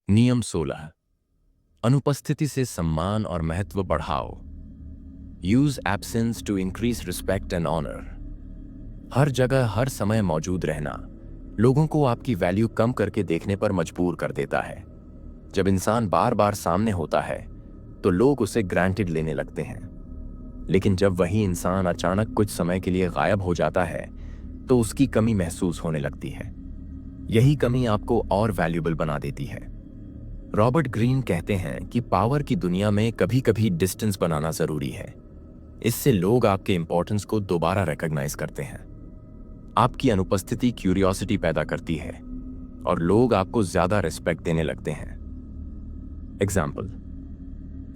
नियम 16। अनुपस्थिति से सम्मान और महत्व बढ़ाओ। Use absence to increase respect and honour. हर जगह हर समय मौजूद रहना लोगों को आपकी वैल्यू कम करके देखने पर मजबूर कर देता है। जब इंसान बार बार सामने होता है तो लोग उसे ग्रांटेड लेने लगते हैं, लेकिन जब वही इंसान अचानक कुछ समय के लिए गायब हो जाता है तो उसकी कमी महसूस होने लगती है। यही कमी आपको और वैल्यूबल बना देती है। रॉबर्ट ग्रीन कहते हैं कि पावर की दुनिया में कभी कभी डिस्टेंस बनाना जरूरी है। इससे लोग आपके इंपॉर्टेंस को दोबारा रिकॉग्नाइज करते हैं। आपकी अनुपस्थिति क्यूरियोसिटी पैदा करती है और लोग आपको ज्यादा रिस्पेक्ट देने लगते हैं। एग्जाम्पल,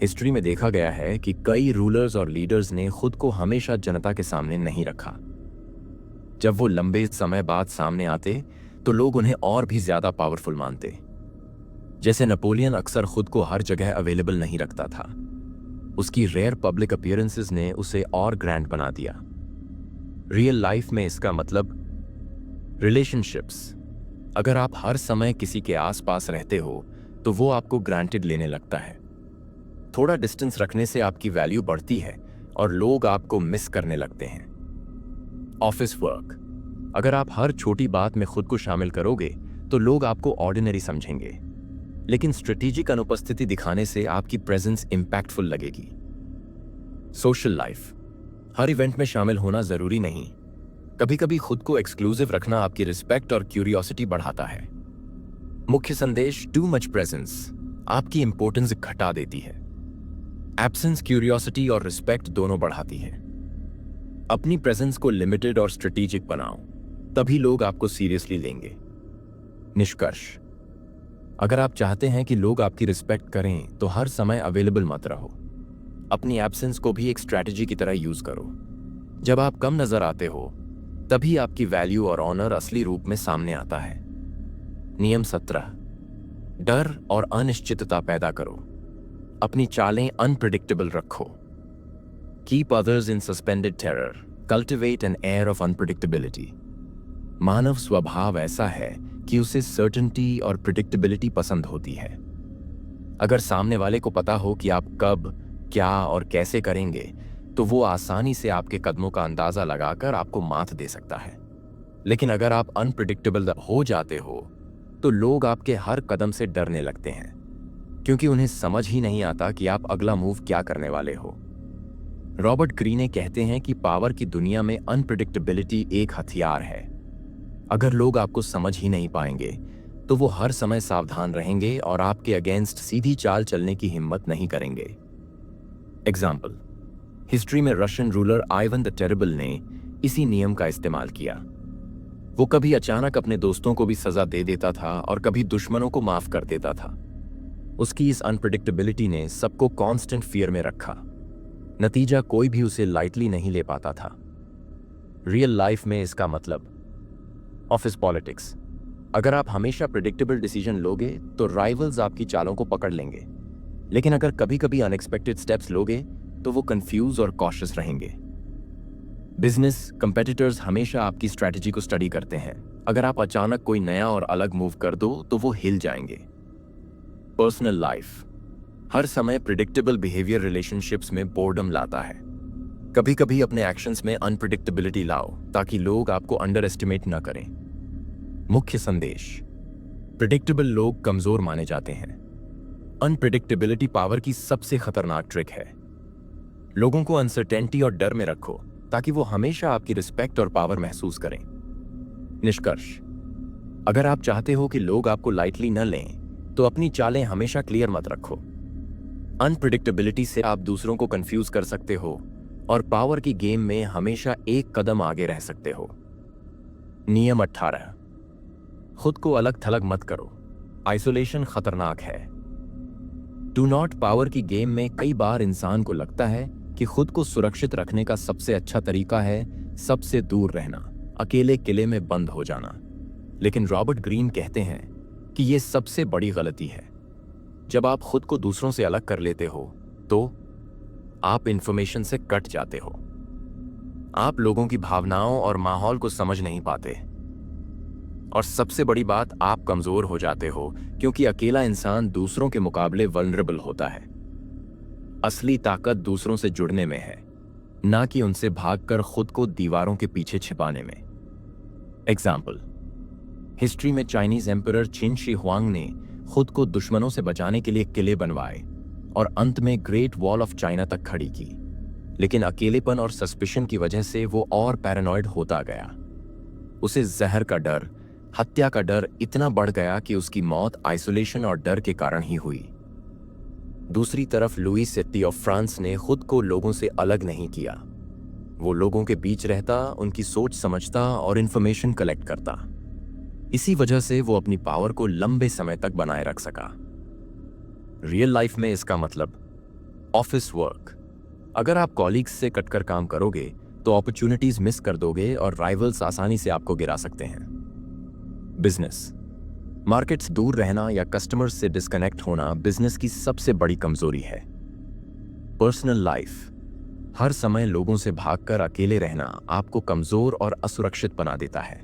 हिस्ट्री में देखा गया है कि कई रूलर्स और लीडर्स ने खुद को हमेशा जनता के सामने नहीं रखा। जब वो लंबे समय बाद सामने आते तो लोग उन्हें और भी ज्यादा पावरफुल मानते। जैसे नेपोलियन अक्सर खुद को हर जगह अवेलेबल नहीं रखता था, उसकी रेयर पब्लिक अपीयरेंसेस ने उसे और ग्रैंड बना दिया। रियल लाइफ में इसका मतलब रिलेशनशिप्स। अगर आप हर समय किसी के आसपास रहते हो तो वो आपको ग्रांटेड लेने लगता है। थोड़ा डिस्टेंस रखने से आपकी वैल्यू बढ़ती है और लोग आपको मिस करने लगते हैं। Office work. अगर आप हर छोटी बात में खुद को शामिल करोगे तो लोग आपको ऑर्डिनरी समझेंगे, लेकिन स्ट्रेटेजिक अनुपस्थिति दिखाने से आपकी प्रेजेंस इंपैक्टफुल लगेगी। Social life. हर इवेंट में शामिल होना जरूरी नहीं। कभी कभी खुद को एक्सक्लूसिव रखना आपकी रिस्पेक्ट और क्यूरियोसिटी बढ़ाता है। मुख्य संदेश: टू मच प्रेजेंस आपकी इंपॉर्टेंस घटा देती है। एब्सेंस क्यूरियोसिटी और रिस्पेक्ट दोनों बढ़ाती है। अपनी प्रेजेंस को लिमिटेड और स्ट्रेटेजिक बनाओ, तभी लोग आपको सीरियसली लेंगे। निष्कर्ष: अगर आप चाहते हैं कि लोग आपकी रिस्पेक्ट करें तो हर समय अवेलेबल मत रहो। अपनी एब्सेंस को भी एक स्ट्रैटेजी की तरह यूज करो। जब आप कम नजर आते हो तभी आपकी वैल्यू और ऑनर असली रूप में सामने आता है। नियम 17। डर और अनिश्चितता पैदा करो। अपनी चालें अनप्रिडिक्टेबल रखो। Keep others in suspended terror, cultivate an air of unpredictability. मानव स्वभाव ऐसा है कि उसे सर्टेनिटी और प्रिडिक्टेबिलिटी पसंद होती है। अगर सामने वाले को पता हो कि आप कब, क्या और कैसे करेंगे तो वो आसानी से आपके कदमों का अंदाजा लगाकर आपको मात दे सकता है। लेकिन अगर आप अनप्रिडिक्टेबल हो जाते हो तो लोग आपके हर कदम से डरने लगते हैं, क्योंकि उन्हें समझ ही नहीं आता कि आप अगला मूव क्या करने वाले हो। रॉबर्ट ग्रीने कहते हैं कि पावर की दुनिया में अनप्रिडिक्टेबिलिटी एक हथियार है। अगर लोग आपको समझ ही नहीं पाएंगे तो वो हर समय सावधान रहेंगे और आपके अगेंस्ट सीधी चाल चलने की हिम्मत नहीं करेंगे। एग्जाम्पल, हिस्ट्री में Russian ruler Ivan the terrible ने इसी नियम का इस्तेमाल किया। वो कभी अचानक अपने दोस्तों को भी सजा दे देता था और कभी दुश्मनों को माफ कर देता था। उसकी इस अनप्रिडिक्टेबिलिटी ने सबको कांस्टेंट फियर में रखा। नतीजा, कोई भी उसे लाइटली नहीं ले पाता था। रियल लाइफ में इसका मतलब ऑफिस पॉलिटिक्स। अगर आप हमेशा प्रिडिक्टेबल डिसीजन लोगे तो राइवल्स आपकी चालों को पकड़ लेंगे, लेकिन अगर कभी कभी अनएक्सपेक्टेड स्टेप्स लोगे तो वो कंफ्यूज और कॉशियस रहेंगे। बिजनेस कंपेटिटर्स हमेशा आपकी स्ट्रैटेजी को स्टडी करते हैं। अगर आप अचानक कोई नया और अलग मूव कर दो तो वो हिल जाएंगे। Personal life. हर समय प्रिडिक्टेबल बिहेवियर रिलेशनशिप्स में बोर्डम लाता है। कभी कभी अपने एक्शंस में अनप्रिडिक्टेबिलिटी लाओ ताकि लोग आपको अंडर एस्टिमेट न करें। मुख्य संदेश: प्रिडिक्टेबल लोग कमजोर माने जाते हैं। अनप्रिडिक्टेबिलिटी पावर की सबसे खतरनाक ट्रिक है। लोगों को अनसर्टेनिटी और डर में रखो ताकि वो हमेशा आपकी रिस्पेक्ट और पावर महसूस करें। निष्कर्ष: अगर आप चाहते हो कि लोग आपको लाइटली न लें तो अपनी चालें हमेशा क्लियर मत रखो। अनप्रिडिक्टेबिलिटी से आप दूसरों को कंफ्यूज कर सकते हो और पावर की गेम में हमेशा एक कदम आगे रह सकते हो। नियम 18। खुद को अलग थलग मत करो। आइसोलेशन खतरनाक है। डू नॉट पावर की गेम में कई बार इंसान को लगता है कि खुद को सुरक्षित रखने का सबसे अच्छा तरीका है सबसे दूर रहना, अकेले किले में बंद हो जाना। लेकिन रॉबर्ट ग्रीन कहते हैं कि यह सबसे बड़ी गलती है। जब आप खुद को दूसरों से अलग कर लेते हो तो आप इंफॉर्मेशन से कट जाते हो। आप लोगों की भावनाओं और माहौल को समझ नहीं पाते। और सबसे बड़ी बात, आप कमजोर हो जाते हो क्योंकि अकेला इंसान दूसरों के मुकाबले वल्नरेबल होता है। असली ताकत दूसरों से जुड़ने में है, ना कि उनसे भागकर खुद को दीवारों के पीछे छिपाने में। एग्जाम्पल, हिस्ट्री में Chinese emperor chin she Huang ने खुद को दुश्मनों से बचाने के लिए किले बनवाए और अंत में ग्रेट वॉल ऑफ चाइना तक खड़ी की। लेकिन अकेलेपन और सस्पिशन की वजह से वो और पैरानॉइड होता गया। उसे जहर का डर, हत्या का डर इतना बढ़ गया कि उसकी मौत आइसोलेशन और डर के कारण ही हुई। दूसरी तरफ लुई सेट्टी ऑफ फ्रांस ने खुद को लोगों से अलग नहीं किया। वो लोगों के बीच रहता, उनकी सोच समझता और इंफॉर्मेशन कलेक्ट करता। इसी वजह से वो अपनी पावर को लंबे समय तक बनाए रख सका। रियल लाइफ में इसका मतलब ऑफिस वर्क। अगर आप कॉलीग्स से कटकर काम करोगे तो अपॉर्चुनिटीज मिस कर दोगे और राइवल्स आसानी से आपको गिरा सकते हैं। बिजनेस, मार्केट्स दूर रहना या कस्टमर्स से डिस्कनेक्ट होना बिजनेस की सबसे बड़ी कमजोरी है। पर्सनल लाइफ, हर समय लोगों से भागकर अकेले रहना आपको कमजोर और असुरक्षित बना देता है।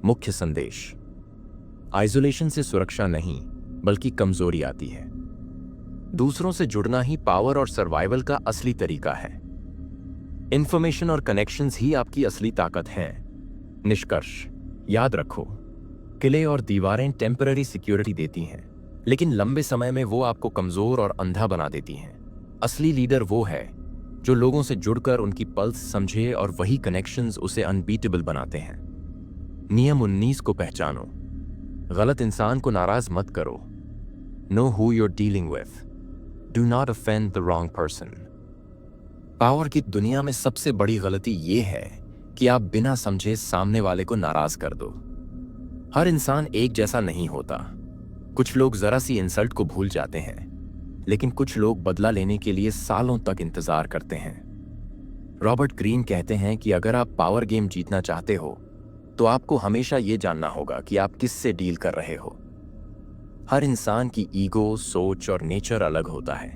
मुख्य संदेश, आइसोलेशन से सुरक्षा नहीं बल्कि कमजोरी आती है। दूसरों से जुड़ना ही पावर और सर्वाइवल का असली तरीका है। इंफॉर्मेशन और कनेक्शंस ही आपकी असली ताकत हैं। निष्कर्ष, याद रखो, किले और दीवारें टेम्पररी सिक्योरिटी देती हैं, लेकिन लंबे समय में वो आपको कमजोर और अंधा बना देती हैं। असली लीडर वो है जो लोगों से जुड़कर उनकी पल्स समझे और वही कनेक्शंस उसे अनबीटेबल बनाते हैं। नियम 19 को पहचानो। गलत इंसान को नाराज मत करो। Know who you're dealing with. Do not offend the wrong person. Power की दुनिया में सबसे बड़ी गलती ये है कि आप बिना समझे सामने वाले को नाराज कर दो। हर इंसान एक जैसा नहीं होता। कुछ लोग जरा सी इंसल्ट को भूल जाते हैं, लेकिन कुछ लोग बदला लेने के लिए सालों तक इंतजार करते हैं। रॉबर्ट ग्रीन कहते हैं कि अगर आप पावर गेम जीतना चाहते हो तो आपको हमेशा ये जानना होगा कि आप किससे डील कर रहे हो। हर इंसान की ईगो, सोच और नेचर अलग होता है।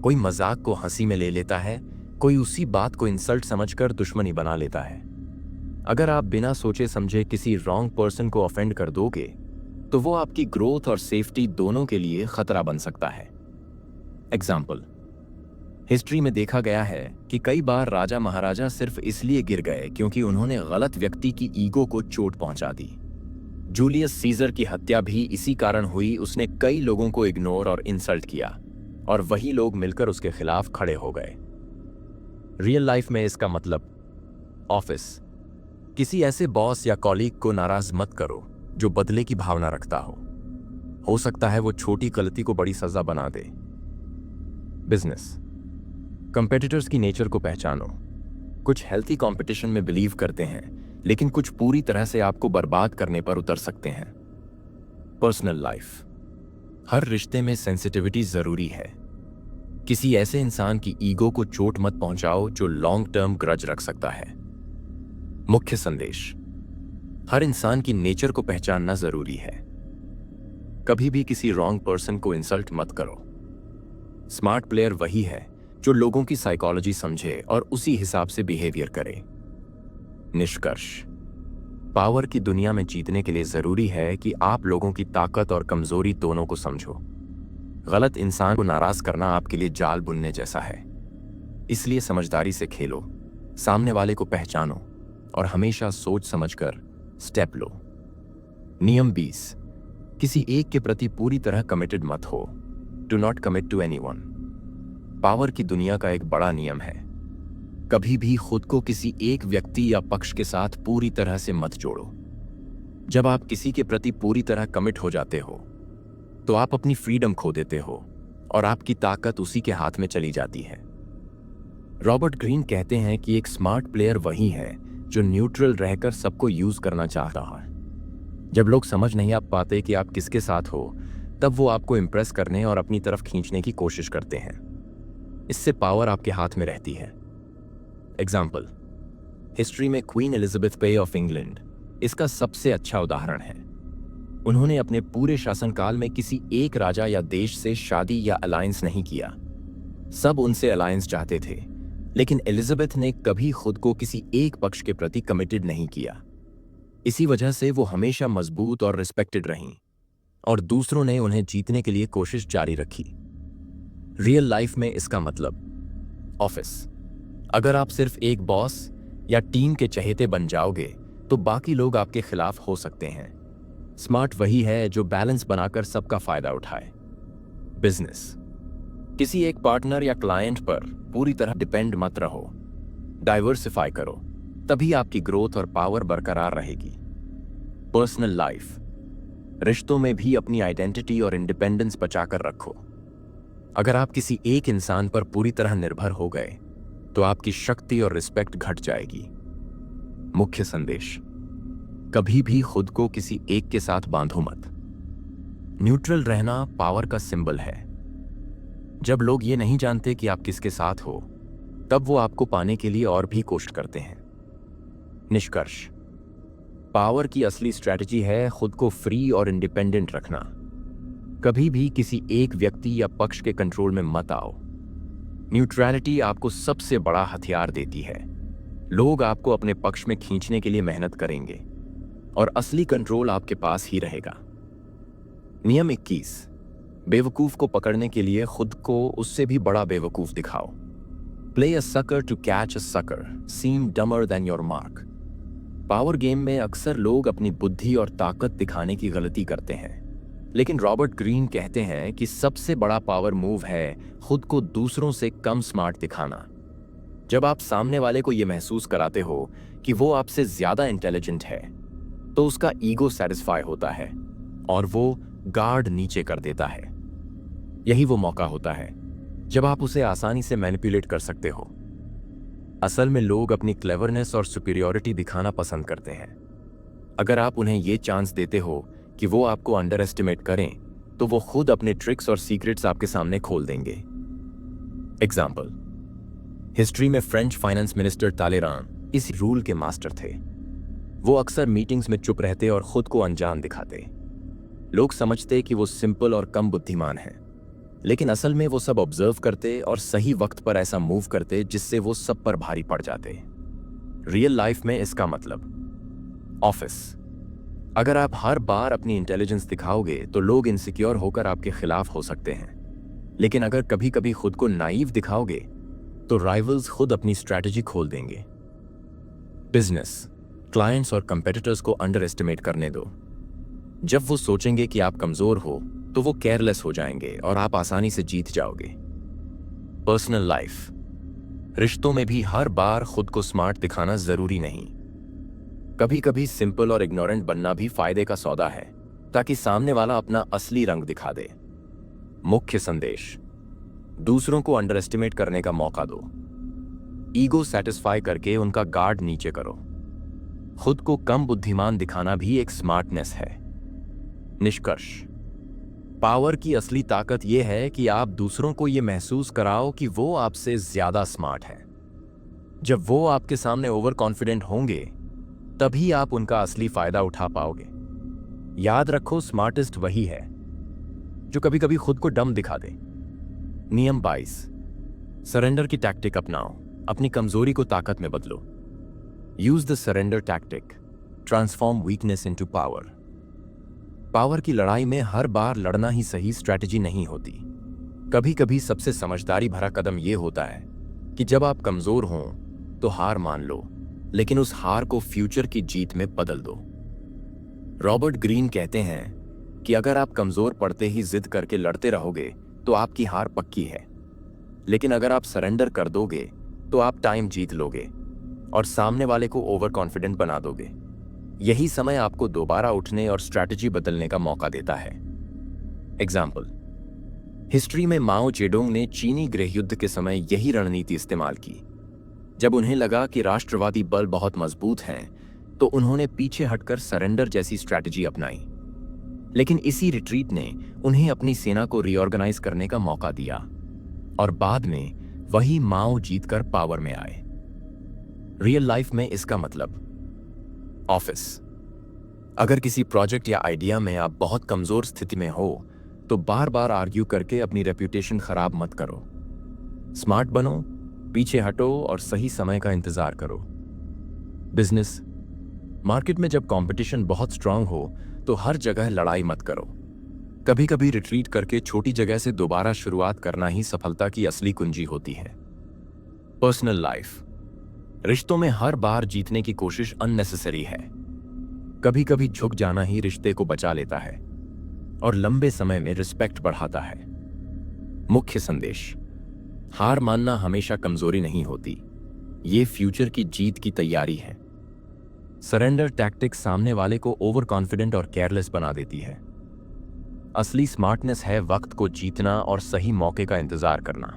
कोई मजाक को हंसी में ले लेता है, कोई उसी बात को इंसल्ट समझकर दुश्मनी बना लेता है। अगर आप बिना सोचे समझे किसी रॉन्ग पर्सन को ऑफेंड कर दोगे तो वो आपकी ग्रोथ और सेफ्टी दोनों के लिए खतरा बन सकता है। एग्जाम्पल, हिस्ट्री में देखा गया है कि कई बार राजा महाराजा सिर्फ इसलिए गिर गए क्योंकि उन्होंने गलत व्यक्ति की ईगो को चोट पहुंचा दी। जूलियस सीजर की हत्या भी इसी कारण हुई। उसने कई लोगों को इग्नोर और इंसल्ट किया और वही लोग मिलकर उसके खिलाफ खड़े हो गए। रियल लाइफ में इसका मतलब ऑफिस, किसी ऐसे बॉस या कॉलीग को नाराज मत करो जो बदले की भावना रखता हो सकता है वो छोटी गलती को बड़ी सजा बना दे। बिजनेस, कंपेटिटर्स की नेचर को पहचानो। कुछ हेल्थी कंपटीशन में बिलीव करते हैं, लेकिन कुछ पूरी तरह से आपको बर्बाद करने पर उतर सकते हैं। पर्सनल लाइफ, हर रिश्ते में सेंसिटिविटी जरूरी है। किसी ऐसे इंसान की ईगो को चोट मत पहुंचाओ जो लॉन्ग टर्म ग्रज रख सकता है। मुख्य संदेश, हर इंसान की नेचर को पहचानना जरूरी है। कभी भी किसी रॉन्ग पर्सन को इंसल्ट मत करो। स्मार्ट प्लेयर वही है जो लोगों की साइकोलॉजी समझे और उसी हिसाब से बिहेवियर करे। निष्कर्ष, पावर की दुनिया में जीतने के लिए जरूरी है कि आप लोगों की ताकत और कमजोरी दोनों को समझो। गलत इंसान को नाराज करना आपके लिए जाल बुनने जैसा है। इसलिए समझदारी से खेलो, सामने वाले को पहचानो और हमेशा सोच समझकर स्टेप लो। नियम 20, किसी एक के प्रति पूरी तरह कमिटेड मत हो। Do not commit to anyone. Power की दुनिया का एक बड़ा नियम है, कभी भी खुद को किसी एक व्यक्ति या पक्ष के साथ पूरी तरह से मत जोड़ो। जब आप किसी के प्रति पूरी तरह कमिट हो जाते हो तो आप अपनी फ्रीडम खो देते हो और आपकी ताकत उसी के हाथ में चली जाती है। रॉबर्ट ग्रीन कहते हैं कि एक स्मार्ट प्लेयर वही है जो न्यूट्रल रहकर सबको यूज करना चाहता है। जब लोग समझ नहीं आ पाते कि आप किसके साथ हो, तब वो आपको इंप्रेस करने और अपनी तरफ खींचने की कोशिश करते हैं। इससे पावर आपके हाथ में रहती है। एग्जाम्पल, हिस्ट्री में क्वीन एलिजाबेथ पे ऑफ इंग्लैंड इसका सबसे अच्छा उदाहरण है। उन्होंने अपने पूरे शासनकाल में किसी एक राजा या देश से शादी या अलायंस नहीं किया। सब उनसे अलायंस चाहते थे, लेकिन एलिजाबेथ ने कभी खुद को किसी एक पक्ष के प्रति कमिटेड नहीं किया। इसी वजह से वो हमेशा मजबूत और रिस्पेक्टेड रहीं और दूसरों ने उन्हें जीतने के लिए कोशिश जारी रखी। रियल लाइफ में इसका मतलब ऑफिस। अगर आप सिर्फ एक बॉस या टीम के चहेते बन जाओगे तो बाकी लोग आपके खिलाफ हो सकते हैं। स्मार्ट वही है जो बैलेंस बनाकर सबका फायदा उठाए। बिजनेस। किसी एक पार्टनर या क्लाइंट पर पूरी तरह डिपेंड मत रहो, डाइवर्सिफाई करो, तभी आपकी ग्रोथ और पावर बरकरार रहेगी। Personal life. रिश्तों में भी अपनी आइडेंटिटी और इंडिपेंडेंस बचाकर रखो। अगर आप किसी एक इंसान पर पूरी तरह निर्भर हो गए तो आपकी शक्ति और रिस्पेक्ट घट जाएगी। मुख्य संदेश, कभी भी खुद को किसी एक के साथ बांधो मत। न्यूट्रल रहना पावर का सिंबल है। जब लोग ये नहीं जानते कि आप किसके साथ हो, तब वो आपको पाने के लिए और भी कोशिश करते हैं। निष्कर्ष, पावर की असली स्ट्रैटेजी है खुद को फ्री और इंडिपेंडेंट रखना। कभी भी किसी एक व्यक्ति या पक्ष के कंट्रोल में मत आओ। न्यूट्रलिटी आपको सबसे बड़ा हथियार देती है। लोग आपको अपने पक्ष में खींचने के लिए मेहनत करेंगे और असली कंट्रोल आपके पास ही रहेगा। नियम 21, बेवकूफ को पकड़ने के लिए खुद को उससे भी बड़ा बेवकूफ दिखाओ। Play a sucker to catch a sucker, seem dumber than your mark। Power game में अक्सर लोग अपनी बुद्धि और ताकत दिखाने की गलती करते हैं, लेकिन रॉबर्ट ग्रीन कहते हैं कि सबसे बड़ा पावर मूव है खुद को दूसरों से कम स्मार्ट दिखाना। जब आप सामने वाले को यह महसूस कराते हो कि वो आपसे ज्यादा इंटेलिजेंट है, तो उसका ईगो सेटिस्फाई होता है और वो गार्ड नीचे कर देता है। यही वो मौका होता है जब आप उसे आसानी से मैनिपुलेट कर सकते हो। असल में लोग अपनी क्लेवरनेस और सुपीरियॉरिटी दिखाना पसंद करते हैं। अगर आप उन्हें ये चांस देते हो कि वो आपको अंडर एस्टिमेट करें, तो वो खुद अपने ट्रिक्स और सीक्रेट्स आपके सामने खोल देंगे। एग्जाम्पल, हिस्ट्री में फ्रेंच फाइनेंस मिनिस्टर तालेरान इस रूल के मास्टर थे। वो अक्सर मीटिंग्स में चुप रहते और खुद को अनजान दिखाते। लोग समझते कि वो सिंपल और कम बुद्धिमान हैं, लेकिन असल में वो सब ऑब्जर्व करते और सही वक्त पर ऐसा मूव करते जिससे वो सब पर भारी पड़ जाते। रियल लाइफ में इसका मतलब ऑफिस। अगर आप हर बार अपनी इंटेलिजेंस दिखाओगे तो लोग इनसिक्योर होकर आपके खिलाफ हो सकते हैं, लेकिन अगर कभी कभी खुद को नाइव दिखाओगे तो राइवल्स खुद अपनी स्ट्रैटेजी खोल देंगे। बिजनेस। क्लाइंट्स और कंपेटिटर्स को अंडर एस्टिमेट करने दो। जब वो सोचेंगे कि आप कमजोर हो तो वो केयरलेस हो जाएंगे और आप आसानी से जीत जाओगे। Personal life. रिश्तों में भी हर बार खुद को स्मार्ट दिखाना जरूरी नहीं। कभी कभी सिंपल और इग्नोरेंट बनना भी फायदे का सौदा है, ताकि सामने वाला अपना असली रंग दिखा दे। मुख्य संदेश, दूसरों को अंडर एस्टिमेट करने का मौका दो। ईगो सेटिस्फाई करके उनका गार्ड नीचे करो। खुद को कम बुद्धिमान दिखाना भी एक स्मार्टनेस है। निष्कर्ष, पावर की असली ताकत यह है कि आप दूसरों को यह महसूस कराओ कि वो आपसे ज्यादा स्मार्ट हैं। जब वो आपके सामने ओवर कॉन्फिडेंट होंगे, तभी आप उनका असली फायदा उठा पाओगे। याद रखो, स्मार्टेस्ट वही है जो कभी कभी खुद को डम दिखा दे। नियम 22, सरेंडर की टैक्टिक अपनाओ, अपनी कमजोरी को ताकत में बदलो। Use the surrender tactic, transform weakness into power. Power की लड़ाई में हर बार लड़ना ही सही स्ट्रैटेजी नहीं होती। कभी कभी सबसे समझदारी भरा कदम यह होता है कि जब आप कमजोर हों तो हार मान लो, लेकिन उस हार को फ्यूचर की जीत में बदल दो। रॉबर्ट ग्रीन कहते हैं कि अगर आप कमजोर पड़ते ही जिद करके लड़ते रहोगे तो आपकी हार पक्की है, लेकिन अगर आप सरेंडर कर दोगे तो आप टाइम जीत लोगे और सामने वाले को ओवर कॉन्फिडेंट बना दोगे। यही समय आपको दोबारा उठने और स्ट्रैटेजी बदलने का मौका देता है। एग्जाम्पल, हिस्ट्री में माओ जेडोंग ने चीनी गृह युद्ध के समय यही रणनीति इस्तेमाल की। जब उन्हें लगा कि राष्ट्रवादी बल बहुत मजबूत हैं, तो उन्होंने पीछे हटकर सरेंडर जैसी स्ट्रैटेजी अपनाई। लेकिन इसी रिट्रीट ने उन्हें अपनी सेना को रीऑर्गेनाइज करने का मौका दिया और बाद में वही माओ जीतकर पावर में आए। रियल लाइफ में इसका मतलब ऑफिस। अगर किसी प्रोजेक्ट या आइडिया में आप बहुत कमजोर स्थिति में हो तो बार बार आर्ग्यू करके अपनी रेप्यूटेशन खराब मत करो। स्मार्ट बनो, पीछे हटो और सही समय का इंतजार करो। बिजनेस। मार्केट में जब कंपटीशन बहुत स्ट्रांग हो तो हर जगह लड़ाई मत करो। कभी कभी रिट्रीट करके छोटी जगह से दोबारा शुरुआत करना ही सफलता की असली कुंजी होती है। Personal life. रिश्तों में हर बार जीतने की कोशिश अननेसेसरी है। कभी कभी झुक जाना ही रिश्ते को बचा लेता है और लंबे समय में रिस्पेक्ट बढ़ाता है। मुख्य संदेश: हार मानना हमेशा कमजोरी नहीं होती, ये फ्यूचर की जीत की तैयारी है। सरेंडर टैक्टिक्स सामने वाले को ओवर कॉन्फिडेंट और केयरलेस बना देती है। असली स्मार्टनेस है वक्त को जीतना और सही मौके का इंतजार करना।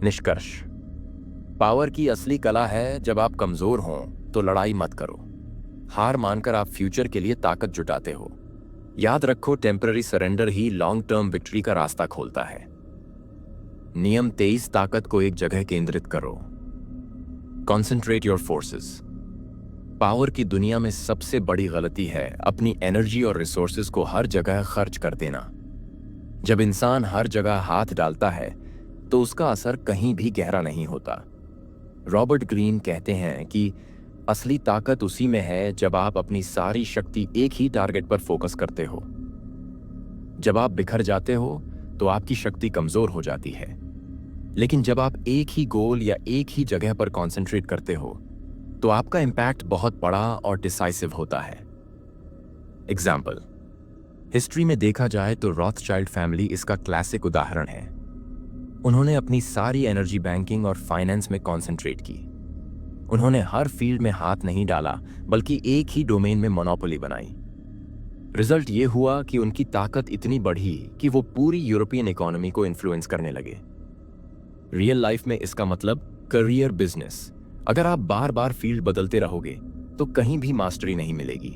निष्कर्ष: पावर की असली कला है जब आप कमजोर हों तो लड़ाई मत करो, हार मानकर आप फ्यूचर के लिए ताकत जुटाते हो। याद रखो, टेम्पररी सरेंडर ही लॉन्ग टर्म विक्ट्री का रास्ता खोलता है। नियम 23: ताकत को एक जगह केंद्रित करो। Concentrate your forces. पावर की दुनिया में सबसे बड़ी गलती है अपनी एनर्जी और रिसोर्सेज को हर जगह खर्च कर देना। जब इंसान हर जगह हाथ डालता है तो उसका असर कहीं भी गहरा नहीं होता। रॉबर्ट ग्रीन कहते हैं कि असली ताकत उसी में है जब आप अपनी सारी शक्ति एक ही टारगेट पर फोकस करते हो। जब आप बिखर जाते हो तो आपकी शक्ति कमजोर हो जाती है, लेकिन जब आप एक ही गोल या एक ही जगह पर कॉन्सेंट्रेट करते हो तो आपका इंपैक्ट बहुत बड़ा और डिसाइसिव होता है। एग्जाम्पल: हिस्ट्री में देखा जाए तो रॉथस्चाइल्ड फैमिली इसका क्लासिक उदाहरण है। उन्होंने अपनी सारी एनर्जी बैंकिंग और फाइनेंस में कॉन्सेंट्रेट की। उन्होंने हर फील्ड में हाथ नहीं डाला, बल्कि एक ही डोमेन में मोनोपोली बनाई। रिजल्ट ये हुआ कि उनकी ताकत इतनी बढ़ी कि वो पूरी यूरोपियन इकोनॉमी को इन्फ्लुएंस करने लगे। रियल लाइफ में इसका मतलब करियर, बिजनेस। अगर आप बार बार फील्ड बदलते रहोगे तो कहीं भी मास्टरी नहीं मिलेगी,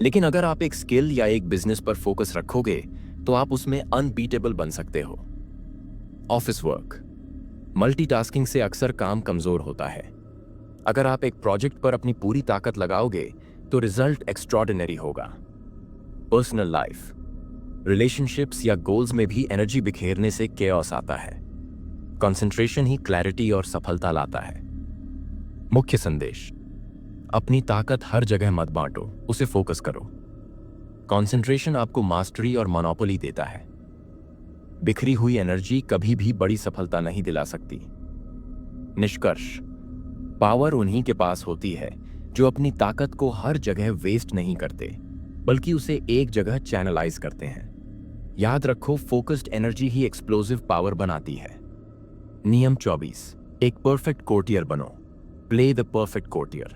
लेकिन अगर आप एक स्किल या एक बिजनेस पर फोकस रखोगे तो आप उसमें अनबीटेबल बन सकते हो। Office work. मल्टीटास्किंग से अक्सर काम कमजोर होता है। अगर आप एक प्रोजेक्ट पर अपनी पूरी ताकत लगाओगे तो रिजल्ट एक्स्ट्रॉर्डिनरी होगा। Personal life. रिलेशनशिप्स या गोल्स में भी एनर्जी बिखेरने से केओस आता है। कंसंट्रेशन ही क्लैरिटी और सफलता लाता है। मुख्य संदेश: अपनी ताकत हर जगह मत बांटो, उसे फोकस करो। कंसंट्रेशन आपको मास्टरी और मोनोपोली देता है। बिखरी हुई एनर्जी कभी भी बड़ी सफलता नहीं दिला सकती। निष्कर्ष: पावर उन्हीं के पास होती है जो अपनी ताकत को हर जगह वेस्ट नहीं करते, बल्कि उसे एक जगह चैनलाइज करते हैं। याद रखो, फोकस्ड एनर्जी ही एक्सप्लोसिव पावर बनाती है। नियम 24: एक परफेक्ट कोर्टियर बनो। Play the perfect courtier.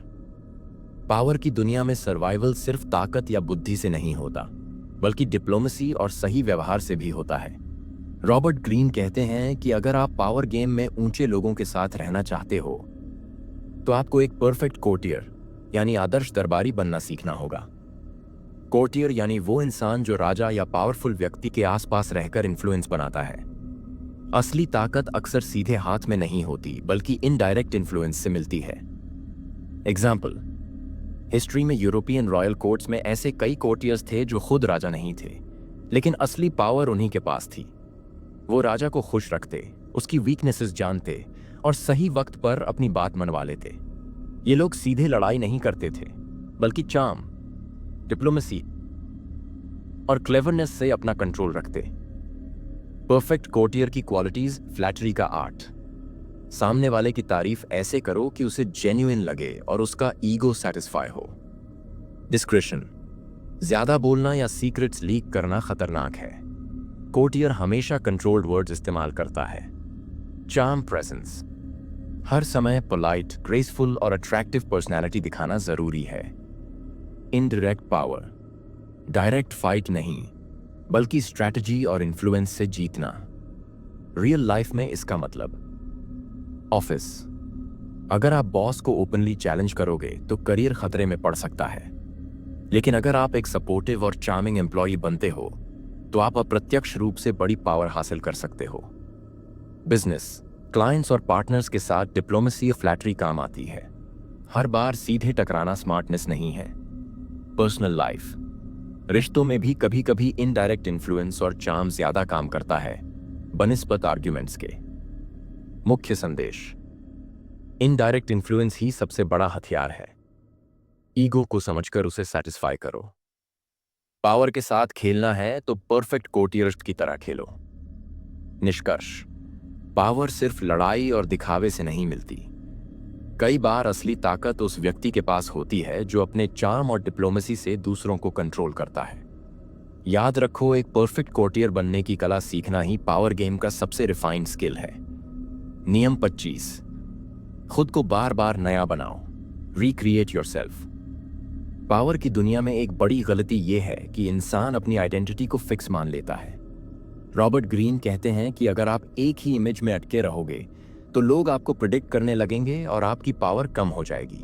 Power की दुनिया में सर्वाइवल सिर्फ ताकत या बुद्धि से नहीं होता, बल्कि डिप्लोमेसी और सही व्यवहार से भी होता है। रॉबर्ट ग्रीन कहते हैं कि अगर आप पावर गेम में ऊंचे लोगों के साथ रहना चाहते हो तो आपको एक परफेक्ट कोर्टियर यानी आदर्श दरबारी बनना सीखना होगा। कोर्टियर यानी वो इंसान जो राजा या पावरफुल व्यक्ति के आसपास रहकर इन्फ्लुएंस बनाता है। असली ताकत अक्सर सीधे हाथ में नहीं होती, बल्कि इनडायरेक्ट इन्फ्लुएंस से मिलती है। एग्जाम्पल: हिस्ट्री में यूरोपियन रॉयल कोर्ट्स में ऐसे कई कोर्टियर्स थे जो खुद राजा नहीं थे, लेकिन असली पावर उन्हीं के पास थी। वो राजा को खुश रखते, उसकी वीकनेसेस जानते और सही वक्त पर अपनी बात मनवा लेते। ये लोग सीधे लड़ाई नहीं करते थे, बल्कि चार्म, डिप्लोमेसी और क्लेवरनेस से अपना कंट्रोल रखते। परफेक्ट कोर्टियर की क्वालिटीज: फ्लैटरी का आर्ट। सामने वाले की तारीफ ऐसे करो कि उसे जेन्युइन लगे और उसका ईगो सेटिस्फाई हो। डिस्क्रिशन: ज्यादा बोलना या सीक्रेट्स लीक करना खतरनाक है। कोर्टियर हमेशा कंट्रोल्ड वर्ड्स इस्तेमाल करता है। Charm, presence. हर समय पोलाइट, ग्रेसफुल और अट्रैक्टिव पर्सनैलिटी दिखाना जरूरी है। इनडायरेक्ट पावर: डायरेक्ट फाइट नहीं, बल्कि स्ट्रैटेजी और इन्फ्लुएंस से जीतना। रियल लाइफ में इसका मतलब ऑफिस: अगर आप बॉस को ओपनली चैलेंज करोगे तो करियर खतरे में पड़ सकता है, लेकिन अगर आप एक सपोर्टिव और चार्मिंग एम्प्लॉय बनते हो तो आप अप्रत्यक्ष रूप से बड़ी पावर हासिल कर सकते हो। बिजनेस: क्लाइंट्स और पार्टनर्स के साथ डिप्लोमेसी और फ्लैटरी काम आती है। हर बार सीधे टकराना स्मार्टनेस नहीं है। पर्सनल लाइफ: रिश्तों में भी कभी कभी इनडायरेक्ट इन्फ्लुएंस और चार्म ज्यादा काम करता है बनिस्बत आर्ग्यूमेंट्स के। मुख्य संदेश: इनडायरेक्ट इन्फ्लुएंस ही सबसे बड़ा हथियार है। ईगो को समझकर उसे सेटिस्फाई करो। पावर के साथ खेलना है तो परफेक्ट कोर्टियर्स की तरह खेलो। निष्कर्ष, पावर सिर्फ लड़ाई और दिखावे से नहीं मिलती। कई बार असली ताकत उस व्यक्ति के पास होती है जो अपने चार्म और डिप्लोमेसी से दूसरों को कंट्रोल करता है। याद रखो, एक परफेक्ट कोर्टियर बनने की कला सीखना ही पावर गेम का सबसे रिफाइंड स्किल है। नियम 25, खुद को बार बार नया बनाओ। Recreate yourself. पावर की दुनिया में एक बड़ी गलती यह है कि इंसान अपनी आइडेंटिटी को फिक्स मान लेता है। रॉबर्ट ग्रीन कहते हैं कि अगर आप एक ही इमेज में अटके रहोगे तो लोग आपको प्रिडिक्ट करने लगेंगे और आपकी पावर कम हो जाएगी।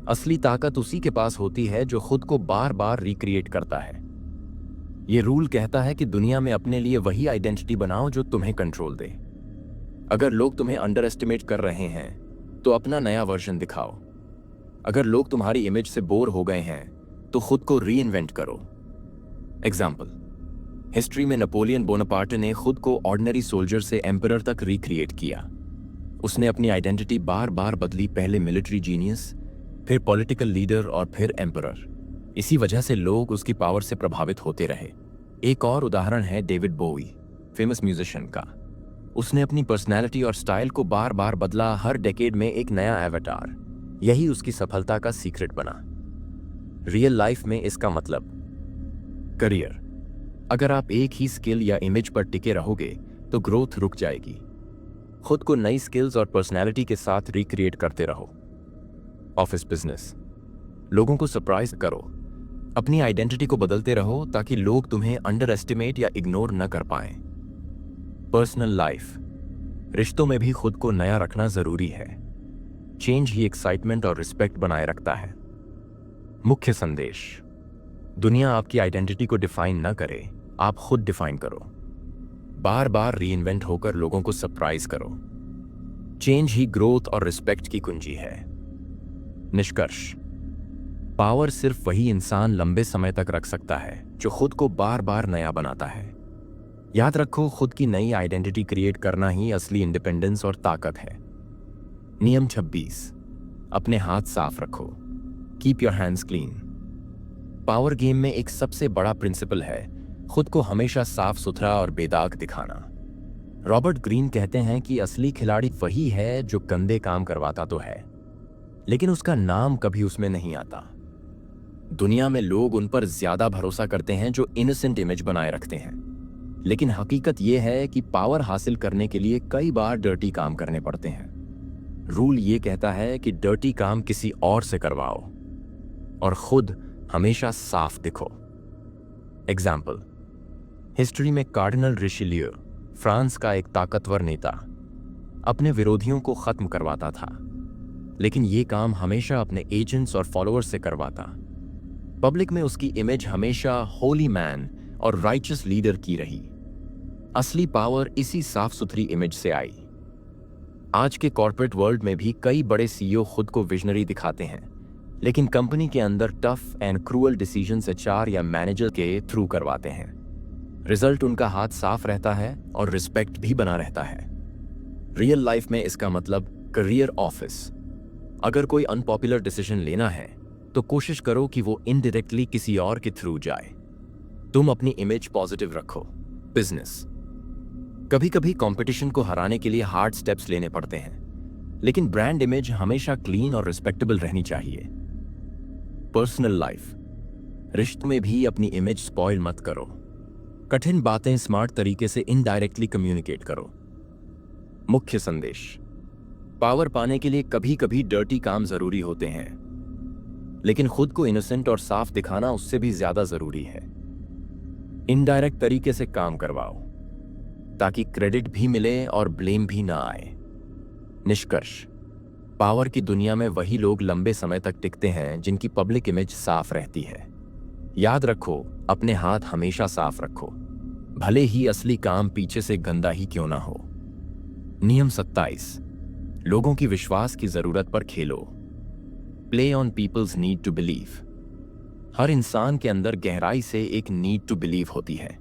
असली ताकत उसी के पास होती है जो खुद को बार बार रिक्रिएट करता है। यह रूल कहता है कि दुनिया में अपने लिए वही आइडेंटिटी बनाओ जो तुम्हें कंट्रोल दे। अगर लोग तुम्हें अंडर एस्टिमेट कर रहे हैं तो अपना नया वर्जन दिखाओ। अगर लोग तुम्हारी इमेज से बोर हो गए हैं तो खुद को री इन्वेंट करो। एग्जाम्पल, हिस्ट्री में नेपोलियन बोनापार्ट ने खुद को ऑर्डिनरी सोल्जर से एम्परर तक रिक्रिएट किया। उसने अपनी आइडेंटिटी बार बार बदली, पहले मिलिट्री जीनियस, फिर पॉलिटिकल लीडर और फिर एम्परर। इसी वजह से लोग उसकी पावर से प्रभावित होते रहे। एक और उदाहरण है डेविड बोवी, फेमस म्यूजिशियन का। उसने अपनी पर्सनैलिटी और स्टाइल को बार बार बदला, हर डेकेड में एक नया एवेटार। यही उसकी सफलता का सीक्रेट बना। रियल लाइफ में इसका मतलब करियर। अगर आप एक ही स्किल या इमेज पर टिके रहोगे तो ग्रोथ रुक जाएगी। खुद को नई स्किल्स और पर्सनैलिटी के साथ रिक्रिएट करते रहो। ऑफिस बिजनेस, लोगों को सरप्राइज करो। अपनी आइडेंटिटी को बदलते रहो ताकि लोग तुम्हें अंडर एस्टिमेट या इग्नोर न कर पाएं। पर्सनल लाइफ, रिश्तों में भी खुद को नया रखना जरूरी है। चेंज ही एक्साइटमेंट और रिस्पेक्ट बनाए रखता है। मुख्य संदेश, दुनिया आपकी आइडेंटिटी को डिफाइन न करे, आप खुद डिफाइन करो। बार बार री इन्वेंट होकर लोगों को सरप्राइज करो। चेंज ही ग्रोथ और रिस्पेक्ट की कुंजी है। निष्कर्ष, पावर सिर्फ वही इंसान लंबे समय तक रख सकता है जो खुद को बार बार नया बनाता है। याद रखो, खुद की नई आइडेंटिटी क्रिएट करना ही असली इंडिपेंडेंस और ताकत है। नियम 26, अपने हाथ साफ रखो। Keep your hands clean. Power game में एक सबसे बड़ा प्रिंसिपल है खुद को हमेशा साफ सुथरा और बेदाग दिखाना। रॉबर्ट ग्रीन कहते हैं कि असली खिलाड़ी वही है जो गंदे काम करवाता तो है, लेकिन उसका नाम कभी उसमें नहीं आता। दुनिया में लोग उन पर ज्यादा भरोसा करते हैं जो इनोसेंट इमेज बनाए रखते हैं, लेकिन हकीकत यह है कि पावर हासिल करने के लिए कई बार डर्टी काम करने पड़ते हैं। रूल ये कहता है कि डर्टी काम किसी और से करवाओ और खुद हमेशा साफ दिखो। एग्जाम्पल, हिस्ट्री में कार्डिनल रिशिलियो, फ्रांस का एक ताकतवर नेता, अपने विरोधियों को खत्म करवाता था, लेकिन ये काम हमेशा अपने एजेंट्स और फॉलोअर्स से करवाता। पब्लिक में उसकी इमेज हमेशा होली मैन और राइचस लीडर की रही। असली पावर इसी साफ सुथरी इमेज से आई। आज के कॉर्पोरेट वर्ल्ड में भी कई बड़े सीईओ खुद को विजनरी दिखाते हैं, लेकिन कंपनी के अंदर tough and cruel decisions HR या मैनेजर के थ्रू करवाते हैं। रिजल्ट उनका हाथ साफ रहता है और रिस्पेक्ट भी बना रहता है। रियल लाइफ में इसका मतलब करियर, ऑफिस। अगर कोई अनपॉपुलर डिसीजन लेना है तो कोशिश करो कि वो इनडायरेक्टली किसी और के थ्रू जाए। तुम अपनी इमेज पॉजिटिव रखो। बिजनेस, कभी कभी कंपटीशन को हराने के लिए हार्ड स्टेप्स लेने पड़ते हैं, लेकिन ब्रांड इमेज हमेशा क्लीन और रिस्पेक्टेबल रहनी चाहिए। पर्सनल लाइफ, रिश्तों में भी अपनी इमेज स्पॉइल मत करो। कठिन बातें स्मार्ट तरीके से इनडायरेक्टली कम्युनिकेट करो। मुख्य संदेश, पावर पाने के लिए कभी कभी डर्टी काम जरूरी होते हैं, लेकिन खुद को इनोसेंट और साफ दिखाना उससे भी ज्यादा जरूरी है। इनडायरेक्ट तरीके से काम करवाओ ताकि क्रेडिट भी मिले और ब्लेम भी ना आए। निष्कर्ष, पावर की दुनिया में वही लोग लंबे समय तक टिकते हैं जिनकी पब्लिक इमेज साफ रहती है। याद रखो, अपने हाथ हमेशा साफ रखो, भले ही असली काम पीछे से गंदा ही क्यों ना हो। नियम 27, लोगों की विश्वास की जरूरत पर खेलो। Play on people's need to believe. हर इंसान के अंदर गहराई से एक नीड टू बिलीव होती है।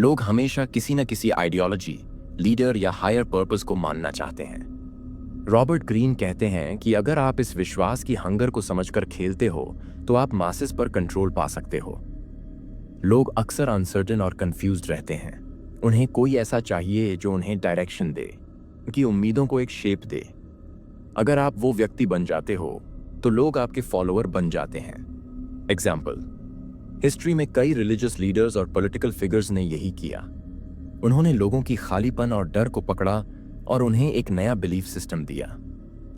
लोग हमेशा किसी न किसी आइडियोलॉजी, लीडर या हायर पर्पस को मानना चाहते हैं। रॉबर्ट ग्रीन कहते हैं कि अगर आप इस विश्वास की हंगर को समझकर खेलते हो तो आप मासेस पर कंट्रोल पा सकते हो। लोग अक्सर अनसर्टेन और कंफ्यूज्ड रहते हैं। उन्हें कोई ऐसा चाहिए जो उन्हें डायरेक्शन दे, उनकी उम्मीदों को एक शेप दे। अगर आप वो व्यक्ति बन जाते हो तो लोग आपके फॉलोअर बन जाते हैं। एग्जाम्पल, हिस्ट्री में कई रिलीजियस लीडर्स और पॉलिटिकल फिगर्स ने यही किया। उन्होंने लोगों की खालीपन और डर को पकड़ा और उन्हें एक नया बिलीफ सिस्टम दिया।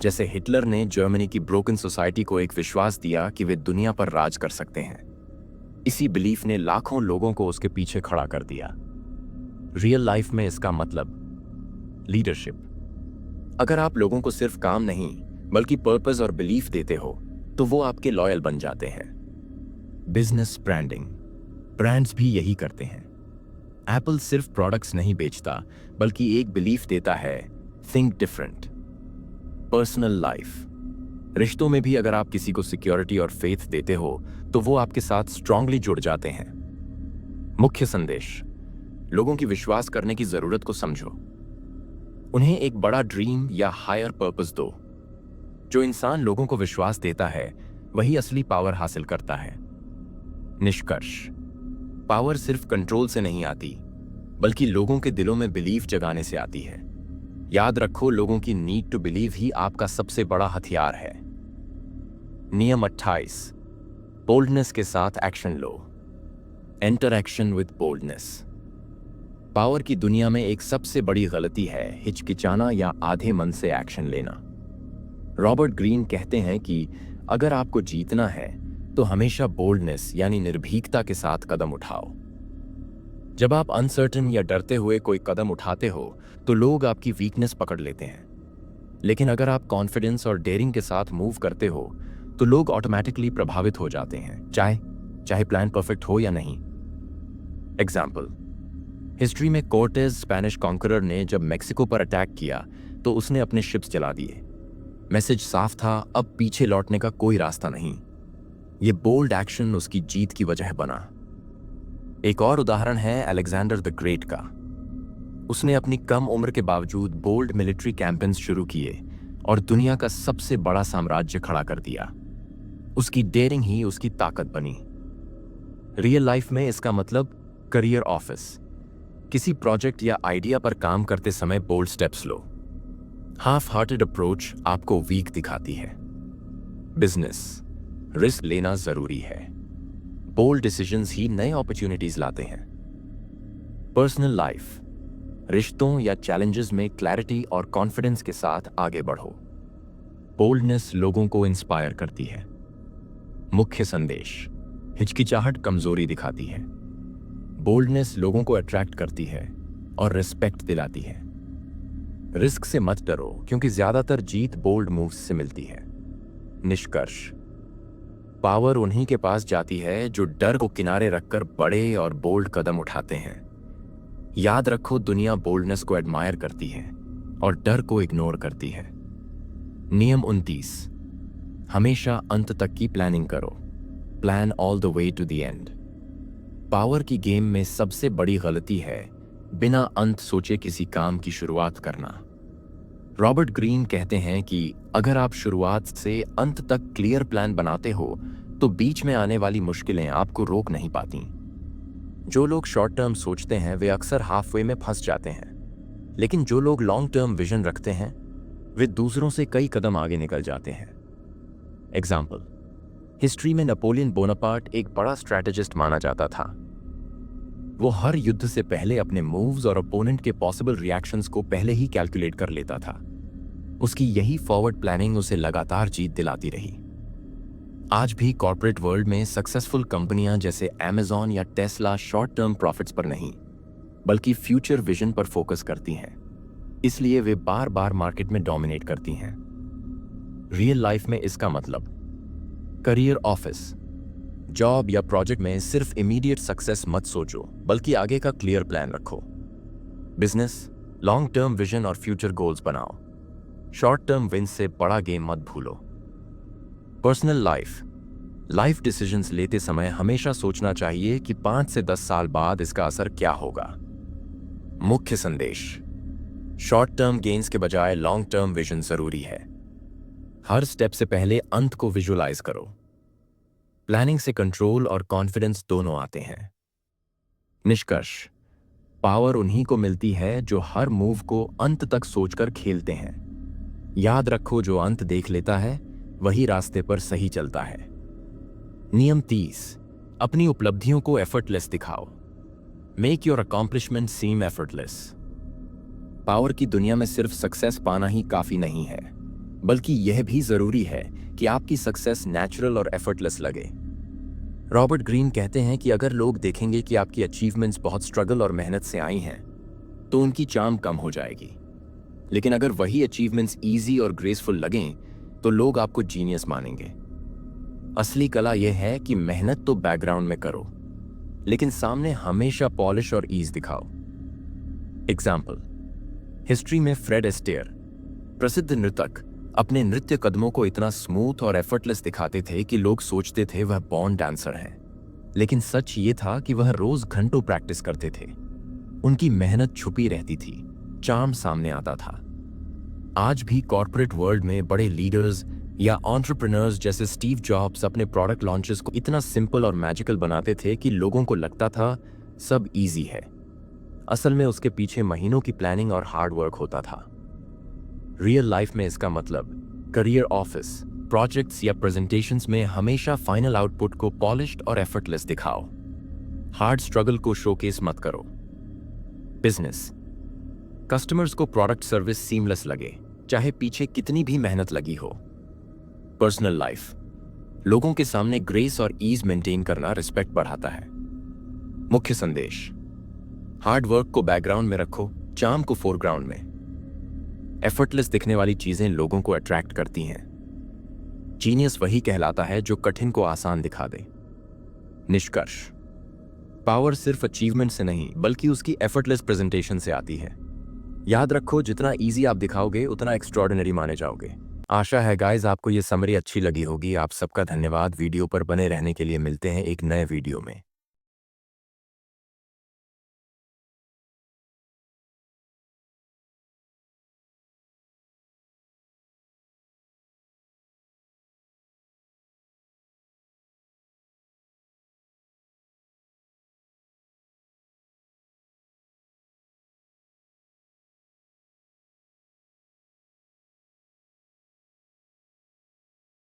जैसे हिटलर ने जर्मनी की ब्रोकन सोसाइटी को एक विश्वास दिया कि वे दुनिया पर राज कर सकते हैं। इसी बिलीफ ने लाखों लोगों को उसके पीछे खड़ा कर दिया। रियल लाइफ में इसका मतलब लीडरशिप। अगर आप लोगों को सिर्फ काम नहीं बल्कि पर्पस और बिलीफ देते हो तो वो आपके लॉयल बन जाते हैं। बिजनेस ब्रांडिंग, ब्रांड्स भी यही करते हैं। एप्पल सिर्फ प्रोडक्ट्स नहीं बेचता बल्कि एक बिलीफ देता है, थिंक डिफरेंट। पर्सनल लाइफ, रिश्तों में भी अगर आप किसी को सिक्योरिटी और फेथ देते हो तो वो आपके साथ स्ट्रांगली जुड़ जाते हैं। मुख्य संदेश, लोगों की विश्वास करने की जरूरत को समझो। उन्हें एक बड़ा ड्रीम या हायर पर्पस दो। जो इंसान लोगों को विश्वास देता है वही असली पावर हासिल करता है। निष्कर्ष, पावर सिर्फ कंट्रोल से नहीं आती बल्कि लोगों के दिलों में बिलीफ जगाने से आती है। याद रखो, लोगों की नीड टू बिलीव ही आपका सबसे बड़ा हथियार है। नियम 28, बोल्डनेस के साथ action low. Enter action with boldness. Power की दुनिया में एक सबसे बड़ी गलती है हिचकिचाना या आधे मन से एक्शन लेना। रॉबर्ट ग्रीन कहते हैं कि अगर आपको जीतना है तो हमेशा बोल्डनेस यानी निर्भीकता के साथ कदम उठाओ। जब आप अनसर्टेन या डरते हुए कोई कदम उठाते हो तो लोग आपकी वीकनेस पकड़ लेते हैं। लेकिन अगर आप कॉन्फिडेंस और डेयरिंग के साथ मूव करते हो तो लोग ऑटोमेटिकली प्रभावित हो जाते हैं, चाहे प्लान परफेक्ट हो या नहीं। एग्जाम्पल, हिस्ट्री में कोर्टेज स्पेनिश कॉन्करर ने जब मेक्सिको पर अटैक किया तो उसने अपने शिप्स जला दिए। मैसेज साफ था, अब पीछे लौटने का कोई रास्ता नहीं। ये बोल्ड एक्शन उसकी जीत की वजह बना। एक और उदाहरण है अलेक्जेंडर द ग्रेट का। उसने अपनी कम उम्र के बावजूद बोल्ड मिलिट्री कैंपेन्स शुरू किए और दुनिया का सबसे बड़ा साम्राज्य खड़ा कर दिया। उसकी डेयरिंग ही उसकी ताकत बनी। रियल लाइफ में इसका मतलब करियर ऑफिस। किसी प्रोजेक्ट या आइडिया पर काम करते समय बोल्ड स्टेप्स लो। हाफ हार्टेड अप्रोच आपको वीक दिखाती है। बिजनेस, रिस्क लेना जरूरी है। बोल्ड डिसीजंस ही नए अपॉर्चुनिटीज लाते हैं। पर्सनल लाइफ, रिश्तों या चैलेंजेस में क्लैरिटी और कॉन्फिडेंस के साथ आगे बढ़ो। बोल्डनेस लोगों को इंस्पायर करती है। मुख्य संदेश, हिचकिचाहट कमजोरी दिखाती है। बोल्डनेस लोगों को अट्रैक्ट करती है और रिस्पेक्ट दिलाती है। रिस्क से मत डरो क्योंकि ज्यादातर जीत बोल्ड मूव्स से मिलती है। निष्कर्ष, पावर उन्हीं के पास जाती है जो डर को किनारे रखकर बड़े और बोल्ड कदम उठाते हैं। याद रखो, दुनिया बोल्डनेस को एडमायर करती है और डर को इग्नोर करती है। नियम 29, हमेशा अंत तक की प्लानिंग करो। Plan all the way to the end. Power की गेम में सबसे बड़ी गलती है बिना अंत सोचे किसी काम की शुरुआत करना। रॉबर्ट ग्रीन कहते हैं कि अगर आप शुरुआत से अंत तक क्लियर प्लान बनाते हो तो बीच में आने वाली मुश्किलें आपको रोक नहीं पाती। जो लोग शॉर्ट टर्म सोचते हैं वे अक्सर हाफ वे में फंस जाते हैं, लेकिन जो लोग लॉन्ग टर्म विजन रखते हैं वे दूसरों से कई कदम आगे निकल जाते हैं। एग्जाम्पल, हिस्ट्री में नेपोलियन बोनापार्ट एक बड़ा स्ट्रैटेजिस्ट माना जाता था। वो हर युद्ध से पहले अपने मूव्स और अपोनेंट के पॉसिबल रिएक्शंस को पहले ही कैलकुलेट कर लेता था। उसकी यही फॉरवर्ड प्लानिंग उसे लगातार जीत दिलाती रही। आज भी कॉर्पोरेट वर्ल्ड में सक्सेसफुल कंपनियां जैसे Amazon या टेस्ला शॉर्ट टर्म प्रॉफिट्स पर नहीं बल्कि फ्यूचर विजन पर फोकस करती हैं। इसलिए वे बार बार मार्केट में डोमिनेट करती हैं। रियल लाइफ में इसका मतलब करियर ऑफिस, जॉब या प्रोजेक्ट में सिर्फ इमीडिएट सक्सेस मत सोचो बल्कि आगे का क्लियर प्लान रखो। बिजनेस, लॉन्ग टर्म विजन और फ्यूचर गोल्स बनाओ। शॉर्ट टर्म विन से बड़ा गेम मत भूलो। पर्सनल लाइफ डिसीजंस लेते समय हमेशा सोचना चाहिए कि 5 से 10 साल बाद इसका असर क्या होगा। मुख्य संदेश, शॉर्ट टर्म गेन्स के बजाय लॉन्ग टर्म विजन जरूरी है। हर स्टेप से पहले अंत को विजुअलाइज करो। प्लानिंग से कंट्रोल और कॉन्फिडेंस दोनों आते हैं। निष्कर्ष, पावर उन्हीं को मिलती है जो हर मूव को अंत तक सोचकर खेलते हैं। याद रखो, जो अंत देख लेता है वही रास्ते पर सही चलता है। नियम 30, अपनी उपलब्धियों को एफर्टलेस दिखाओ। Make your accomplishment seem effortless. Power की दुनिया में सिर्फ सक्सेस पाना ही काफी नहीं है, बल्कि यह भी जरूरी है कि आपकी सक्सेस नेचुरल और एफर्टलेस लगे। रॉबर्ट ग्रीन कहते हैं कि अगर लोग देखेंगे कि आपकी अचीवमेंट्स बहुत स्ट्रगल और मेहनत से आई हैं, तो उनकी चार्म कम हो जाएगी। लेकिन अगर वही अचीवमेंट्स इजी और ग्रेसफुल लगें, तो लोग आपको जीनियस मानेंगे। असली कला यह है कि मेहनत तो बैकग्राउंड में करो, लेकिन सामने हमेशा पॉलिश और ईज दिखाओ। एग्जाम्पल, हिस्ट्री में फ्रेड एस्टेयर, प्रसिद्ध नृतक, अपने नृत्य कदमों को इतना स्मूथ और एफर्टलेस दिखाते थे कि लोग सोचते थे वह बॉर्न डांसर हैं। लेकिन सच ये था कि वह रोज घंटों प्रैक्टिस करते थे। उनकी मेहनत छुपी रहती थी, चार्म सामने आता था। आज भी कॉर्पोरेट वर्ल्ड में बड़े लीडर्स या एंटरप्रेन्योर्स जैसे स्टीव जॉब्स अपने प्रोडक्ट लॉन्चेस को इतना सिंपल और मैजिकल बनाते थे कि लोगों को लगता था सब इजी है। असल में उसके पीछे महीनों की प्लानिंग और हार्ड वर्क होता था। रियल लाइफ में इसका मतलब करियर, ऑफिस, प्रोजेक्ट्स या प्रेजेंटेशंस में हमेशा फाइनल आउटपुट को पॉलिश्ड और एफर्टलेस दिखाओ। हार्ड स्ट्रगल को शोकेस मत करो। बिजनेस, कस्टमर्स को प्रोडक्ट सर्विस सीमलेस लगे, चाहे पीछे कितनी भी मेहनत लगी हो। पर्सनल लाइफ, लोगों के सामने ग्रेस और ईज मेंटेन करना रिस्पेक्ट बढ़ाता है। मुख्य संदेश, हार्ड वर्क को बैकग्राउंड में रखो, चार्म को फोरग्राउंड में। एफर्टलेस दिखने वाली चीजें लोगों को अट्रैक्ट करती हैं। जीनियस वही कहलाता है जो कठिन को आसान दिखा दे। निष्कर्ष, पावर सिर्फ अचीवमेंट से नहीं, बल्कि उसकी एफर्टलेस प्रेजेंटेशन से आती है। याद रखो, जितना इजी आप दिखाओगे उतना एक्स्ट्रॉर्डिनरी माने जाओगे। आशा है गाइज आपको ये समरी अच्छी लगी होगी। आप सबका धन्यवाद वीडियो पर बने रहने के लिए। मिलते हैं एक नए वीडियो में।